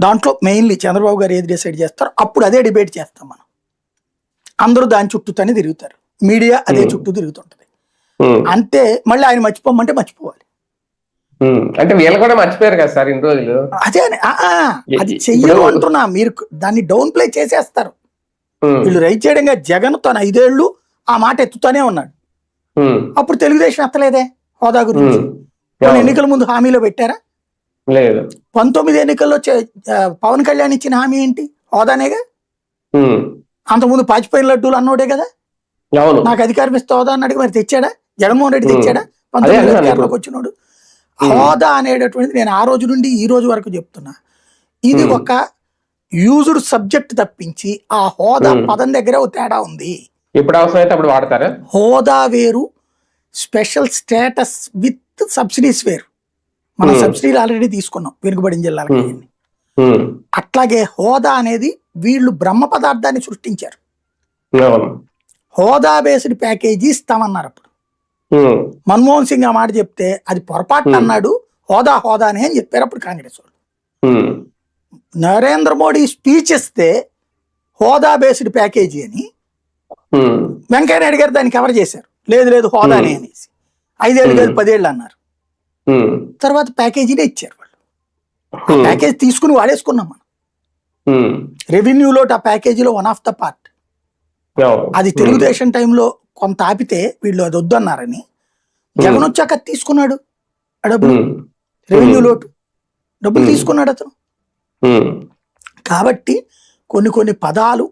దాంట్లో మెయిన్లీ చంద్రబాబు గారు ఏది డిసైడ్ చేస్తారో అప్పుడు అదే డిబేట్ చేస్తాం మనం. అందరూ దాని చుట్టూతోనే తిరుగుతారు, మీడియా అదే చుట్టూ తిరుగుతుంటది. అంతే, మళ్ళీ ఆయన మర్చిపోమంటే మర్చిపోవాలి. అంటే వీళ్ళు కూడా మర్చిపోయారు కదా సార్ ఇన్ని రోజులు. అదే అది చెయ్యరు అంటున్నా, మీరు దాన్ని డౌన్ ప్లే చేసేస్తారు. వీళ్ళు రైట్ చేయడంగా జగన్ తన 5 ఏళ్ళు ఆ మాట ఎత్తుతూనే ఉన్నాడు. అప్పుడు తెలుగుదేశం ఎత్తలేదే హోదా గురించి. కొన్ని ఎన్నికల ముందు హామీలో పెట్టారా? లేదు. 19 ఎన్నికల్లో పవన్ కళ్యాణ్ ఇచ్చిన హామీ ఏంటి? హోదానేగా. అంతకుముందు పాచిపోయిన లడ్డూలు అన్నోడే కదా, నాకు అధికారం ఇస్తే హోదా అన్నాడు. మరి తెచ్చాడా? జగన్మోహన్ రెడ్డి తెచ్చాడా 19 అధికారంలోకి వచ్చినోడు? హోదా అనేటటువంటిది నేను ఆ రోజు నుండి ఈ రోజు వరకు చెప్తున్నా, ఇది ఒక యూజ్డ్ సబ్జెక్ట్ తప్పించి ఆ హోదా పదం దగ్గర ఒక తేడా ఉంది. ఎప్పుడు అవసరమైతే అప్పుడు వాడతారా? హోదా వేరు, స్పెషల్ స్టేటస్ విత్ సబ్సిడీస్ వేరు. మనం సబ్సిడీలు ఆల్రెడీ తీసుకున్నాం వెనుకబడిన జిల్లాలకి. అట్లాగే హోదా అనేది వీళ్ళు బ్రహ్మ పదార్థాన్ని సృష్టించారు. హోదా బేస్డ్ ప్యాకేజీ ఇస్తామన్నారు. అప్పుడు మన్మోహన్ సింగ్ ఆ మాట చెప్తే అది పొరపాటు అన్నాడు, హోదానే అని చెప్పారు అప్పుడు కాంగ్రెస్ వాళ్ళు. నరేంద్ర మోడీ స్పీచ్ ఇస్తే హోదా బేస్డ్ ప్యాకేజీ అని వెంకయ్యనాయుడు గారు దాన్ని కవర్ చేశారు. లేదు హోదానే అనేసి 5 ఏళ్ళు లేదు 10 ఏళ్ళు అన్నారు. తర్వాత ప్యాకేజీనే ఇచ్చారు వాళ్ళు. ప్యాకేజ్ తీసుకుని వాడేసుకున్నాం మనం. రెవెన్యూలో ఆ ప్యాకేజీలో వన్ ఆఫ్ ద పార్ట్ అది. తెలుగుదేశం టైంలో కొంత ఆపితే వీళ్ళు అది వద్దన్నారని జగన్ వచ్చాక తీసుకున్నాడు ఆ డబ్బులు. రెవెన్యూ లోటు డబ్బులు తీసుకున్నాడు అతను. కాబట్టి కొన్ని పదాలు